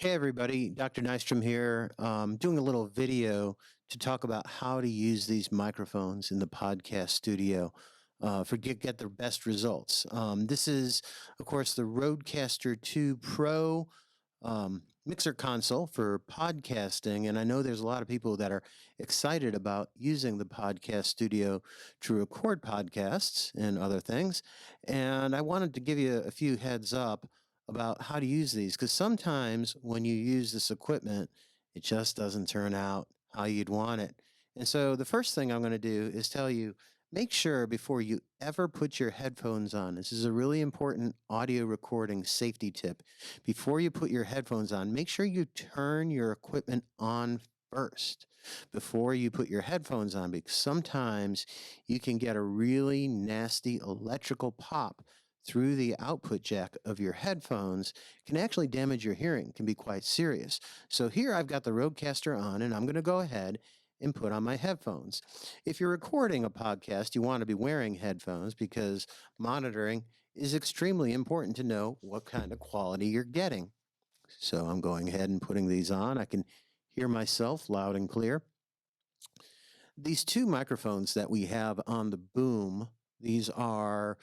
Hey everybody, Dr. Nystrom here, doing a little video to talk about how to use these microphones in the podcast studio for get the best results. This is, of course, the Rodecaster 2 Pro mixer console for podcasting, and I know there's a lot of people that are excited about using the podcast studio to record podcasts and other things. And I wanted to give you a few heads up about how to use these because sometimes when you use this equipment, it just doesn't turn out how you'd want it. And so the first thing I'm going to do is tell you make sure before you ever put your headphones on, this is a really important audio recording safety tip. Before you put your headphones on, make sure you turn your equipment on first before you put your headphones on, because sometimes you can get a really nasty electrical pop through the output jack of your headphones. It can actually damage your hearing, can be quite serious. So here I've got the Rodecaster on, and I'm going to go ahead and put on my headphones. If you're recording a podcast, you want to be wearing headphones because monitoring is extremely important to know what kind of quality you're getting. So I'm going ahead and putting these on. I can hear myself loud and clear. These two microphones that we have on the boom, these are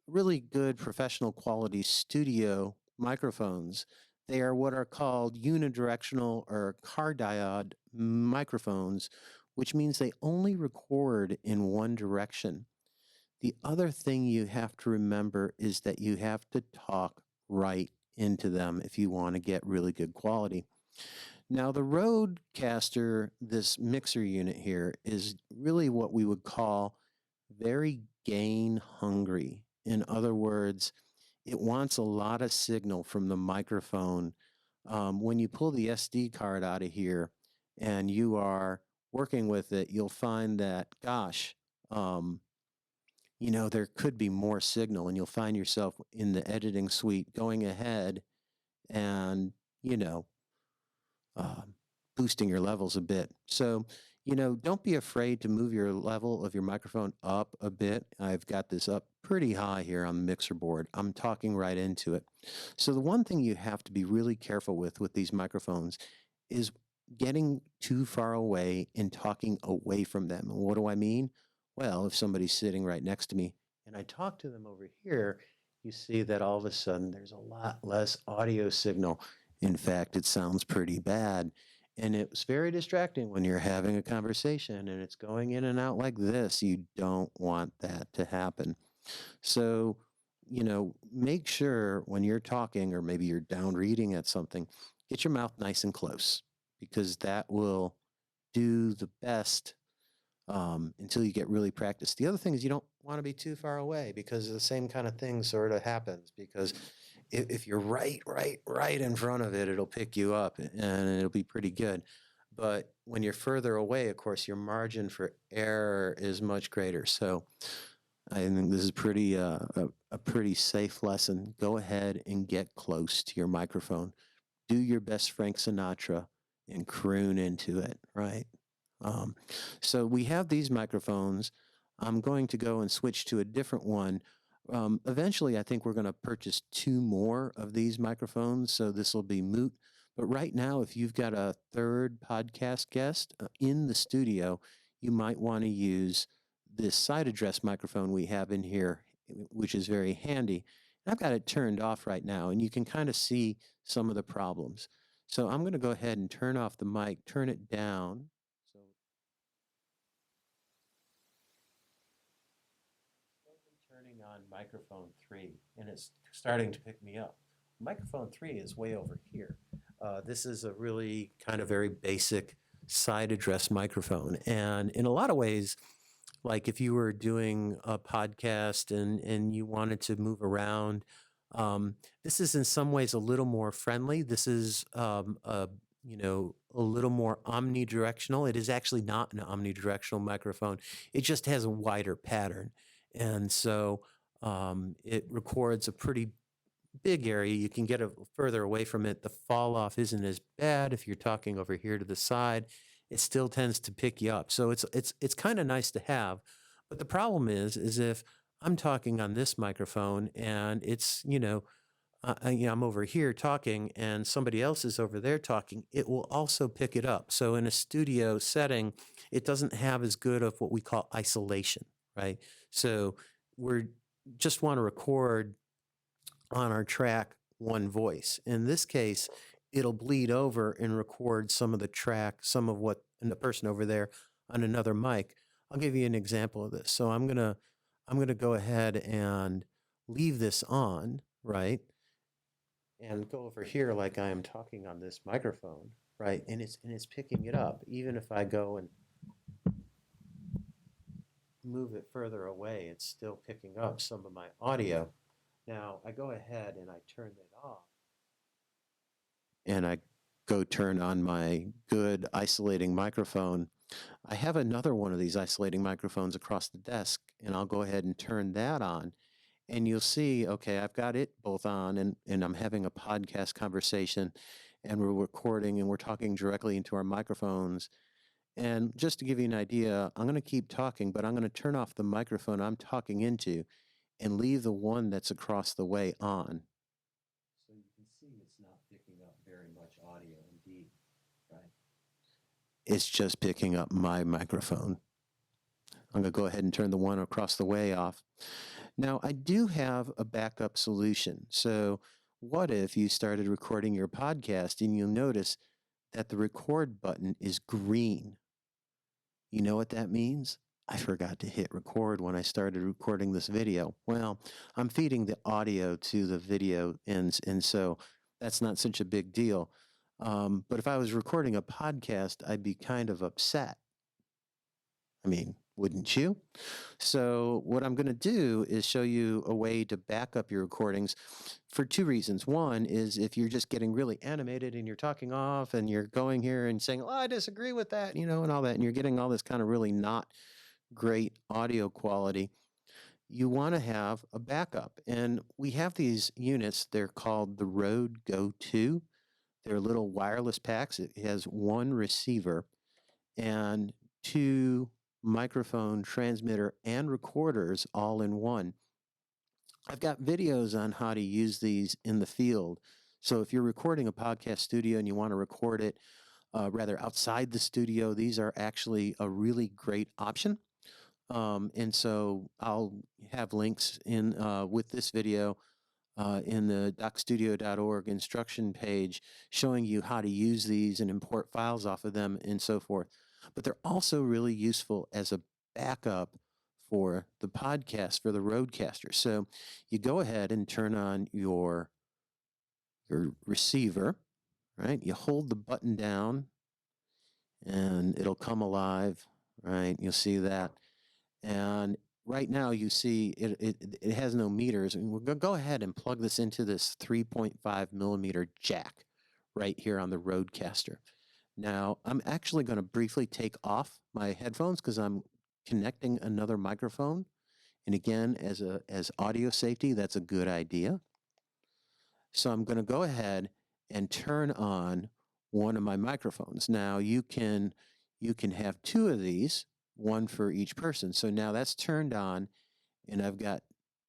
really good professional quality studio microphones. They are what are called unidirectional or cardioid microphones, which means they only record in one direction. The other thing you have to remember is that you have to talk right into them if you want to get really good quality. Now, the Rodecaster, this mixer unit here, is really what we would call very gain hungry. In other words, it wants a lot of signal from the microphone. When you pull the SD card out of here and you are working with it, you'll find that, gosh, there could be more signal, and you'll find yourself in the editing suite going ahead and, you know, boosting your levels a bit. So, don't be afraid to move your level of your microphone up a bit. I've got this up pretty high here on the mixer board. I'm talking right into it. So the one thing you have to be really careful with these microphones is getting too far away and talking away from them. And what do I mean? Well, if somebody's sitting right next to me and I talk to them over here, you see that all of a sudden there's a lot less audio signal. In fact, it sounds pretty bad. And it's very distracting when you're having a conversation and it's going in and out like this. You don't want that to happen. So, make sure when you're talking or maybe you're down reading at something, get your mouth nice and close because that will do the best until you get really practiced. The other thing is you don't want to be too far away because the same kind of thing sort of happens because if you're right in front of it, it'll pick you up and it'll be pretty good. But when you're further away, of course, your margin for error is much greater. So I think this is a pretty safe lesson. Go ahead and get close to your microphone. Do your best Frank Sinatra and croon into it, right? So we have these microphones. I'm going to go and switch to a different one. Eventually, I think we're going to purchase 2 more of these microphones, so this will be moot. But right now, if you've got a third podcast guest in the studio, you might want to use this side address microphone we have in here, which is very handy. I've got it turned off right now, and you can kind of see some of the problems. So I'm going to go ahead and turn off the mic, turn it down. Turning on microphone 3, and it's starting to pick me up. Microphone 3 is way over here. This is a really kind of very basic side address microphone. And in a lot of ways, like if you were doing a podcast and you wanted to move around, this is in some ways a little more friendly. This is a little more omnidirectional. It is actually not an omnidirectional microphone. It just has a wider pattern. And so it records a pretty big area. You can get further away from it. The fall off isn't as bad if you're talking over here to the side. It still tends to pick you up. So it's kind of nice to have. But the problem is if I'm talking on this microphone and it's, I'm over here talking and somebody else is over there talking, it will also pick it up. So in a studio setting, it doesn't have as good of what we call isolation, right? So we're just want to record on our track one voice. In this case, it'll bleed over and record some of the track, some of what and the person over there on another mic. I'll give you an example of this. So I'm gonna go ahead and leave this on, right? And go over here like I am talking on this microphone, right? And it's picking it up. Even if I go and move it further away, it's still picking up some of my audio. Now I go ahead and I turn it off and I go turn on my good isolating microphone. I have another one of these isolating microphones across the desk, and I'll go ahead and turn that on. And you'll see, okay, I've got it both on, and I'm having a podcast conversation, and we're recording, and we're talking directly into our microphones. And just to give you an idea, I'm going to keep talking, but I'm going to turn off the microphone I'm talking into and leave the one that's across the way on. So you can see it's not picking up very much audio indeed, right? It's just picking up my microphone. I'm going to go ahead and turn the one across the way off. Now, I do have a backup solution. So what if you started recording your podcast and you'll notice that the record button is green? You know what that means? I forgot to hit record when I started recording this video. Well, I'm feeding the audio to the video, and so that's not such a big deal. But if I was recording a podcast, I'd be kind of upset. I mean, wouldn't you? So what I'm going to do is show you a way to back up your recordings for two reasons. One is if you're just getting really animated and you're talking off and you're going here and saying, "Oh, I disagree with that," and all that, and you're getting all this kind of really not great audio quality, you want to have a backup. And we have these units, they're called the Rode Go 2. They're little wireless packs. It has one receiver and two microphone, transmitter, and recorders all in one. I've got videos on how to use these in the field. So if you're recording a podcast studio and you want to record it rather outside the studio, these are actually a really great option. And so I'll have links in with this video in the docstudio.org instruction page showing you how to use these and import files off of them and so forth. But they're also really useful as a backup for the podcast, for the roadcaster. So you go ahead and turn on your receiver, right? You hold the button down and it'll come alive, right? You'll see that. And right now you see it has no meters. And we're going to go ahead and plug this into this 3.5 millimeter jack right here on the Rodecaster. Now, I'm actually going to briefly take off my headphones because I'm connecting another microphone. And again, as audio safety, that's a good idea. So I'm going to go ahead and turn on one of my microphones. Now you can have two of these, one for each person. So now that's turned on, and I've got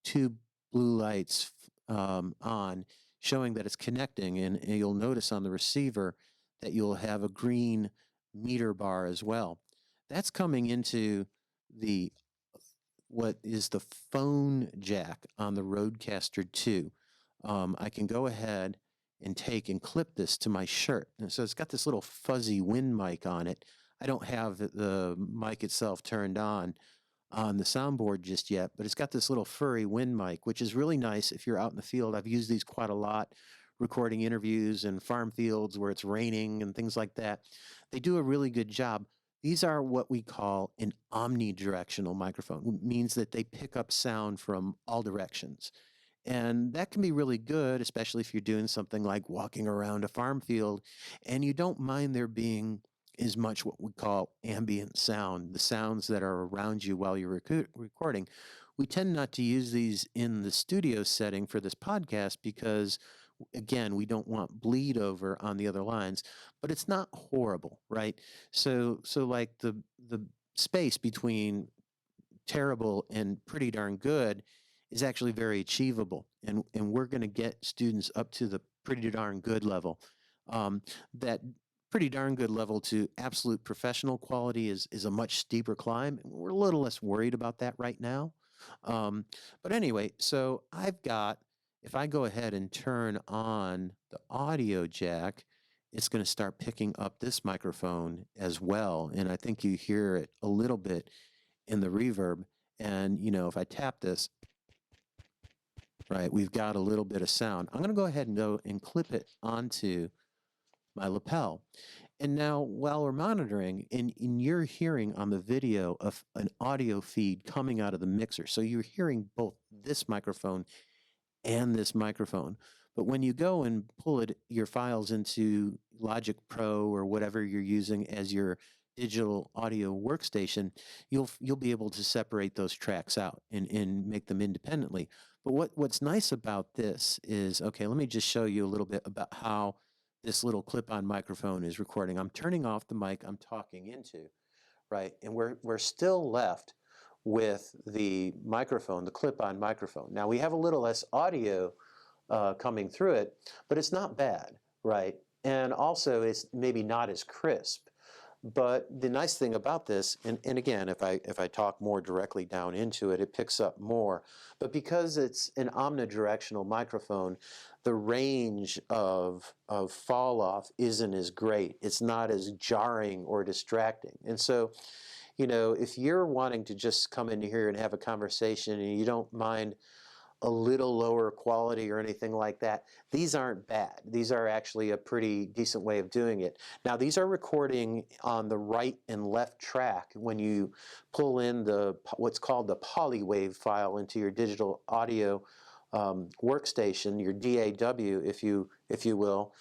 two blue lights on, showing that it's connecting. And you'll notice on the receiver that you'll have a green meter bar as well. That's coming into the what is the phone jack on the Rodecaster 2. I can go ahead and take and clip this to my shirt. And so it's got this little fuzzy wind mic on it. I don't have the mic itself turned on the soundboard just yet, but it's got this little furry wind mic, which is really nice if you're out in the field. I've used these quite a lot, recording interviews in farm fields where it's raining and things like that. They do a really good job. These are what we call an omnidirectional microphone. It means that they pick up sound from all directions. And that can be really good, especially if you're doing something like walking around a farm field and you don't mind there being as much what we call ambient sound, the sounds that are around you while you're recording. We tend not to use these in the studio setting for this podcast because, again, we don't want bleed over on the other lines, but it's not horrible, right? So like the space between terrible and pretty darn good is actually very achievable. And we're going to get students up to the pretty darn good level. That pretty darn good level to absolute professional quality is a much steeper climb. We're a little less worried about that right now. Um, but anyway, so if I go ahead and turn on the audio jack, it's going to start picking up this microphone as well. And I think you hear it a little bit in the reverb. And, if I tap this, right, we've got a little bit of sound. I'm going to go ahead and go and clip it onto my lapel. And now, while we're monitoring, and you're hearing on the video of an audio feed coming out of the mixer. So you're hearing both this microphone and this microphone. But when you go and pull your files into Logic Pro or whatever you're using as your digital audio workstation, you'll be able to separate those tracks out and make them independently. But what's nice about this is, okay, let me just show you a little bit about how this little clip-on microphone is recording. I'm turning off the mic I'm talking into, right? And we're still left with the microphone, the clip-on microphone. Now we have a little less audio coming through it, but it's not bad, right? And also it's maybe not as crisp. But the nice thing about this, and again, if I talk more directly down into it, it picks up more. But because it's an omnidirectional microphone, the range of fall off isn't as great. It's not as jarring or distracting. And so, if you're wanting to just come in here and have a conversation and you don't mind a little lower quality or anything like that, these aren't bad. These are actually a pretty decent way of doing it. Now, these are recording on the right and left track when you pull in what's called the polywave file into your digital audio workstation, your DAW, if you will.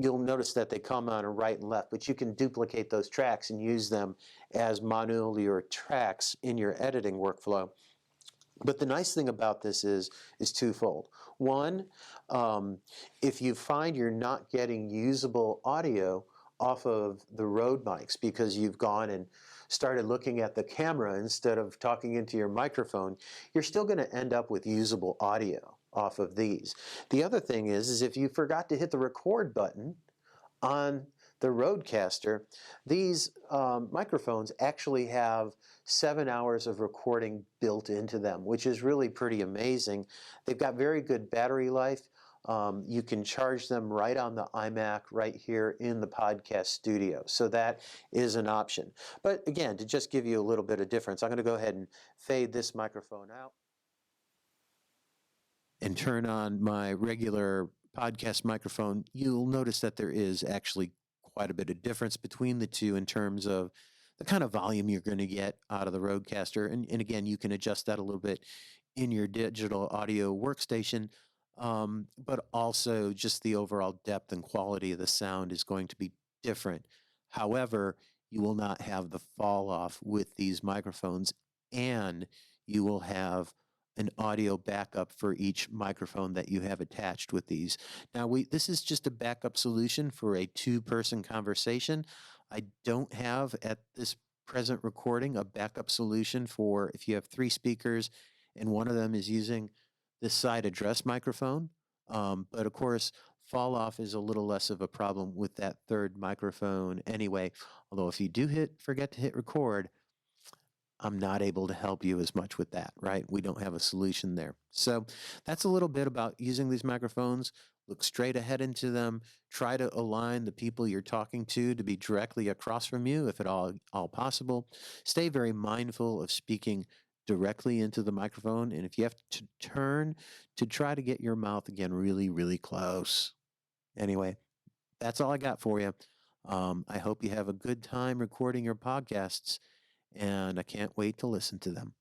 You'll notice that they come on a right and left, but you can duplicate those tracks and use them as modular tracks in your editing workflow. But the nice thing about this is twofold. One, if you find you're not getting usable audio off of the Rode mics because you've gone and started looking at the camera instead of talking into your microphone, you're still going to end up with usable audio off of these. The other thing is if you forgot to hit the record button on the Rodecaster, these microphones actually have 7 hours of recording built into them, which is really pretty amazing. They've got very good battery life. You can charge them right on the iMac right here in the podcast studio. So that is an option. But again, to just give you a little bit of difference, I'm going to go ahead and fade this microphone out and turn on my regular podcast microphone. You'll notice that there is actually quite a bit of difference between the two in terms of the kind of volume you're going to get out of the Rodecaster. And again, you can adjust that a little bit in your digital audio workstation, but also just the overall depth and quality of the sound is going to be different. However, you will not have the fall off with these microphones, and you will have an audio backup for each microphone that you have attached with these. Now, this is just a backup solution for a two-person conversation. I don't have at this present recording a backup solution for if you have 3 speakers and one of them is using this side address microphone. But of course, fall off is a little less of a problem with that third microphone anyway. Although if you do forget to hit record, I'm not able to help you as much with that, right? We don't have a solution there. So that's a little bit about using these microphones. Look straight ahead into them. Try to align the people you're talking to be directly across from you, if at all possible. Stay very mindful of speaking directly into the microphone. And if you have to turn, to try to get your mouth again really, really close. Anyway, that's all I got for you. I hope you have a good time recording your podcasts, and I can't wait to listen to them.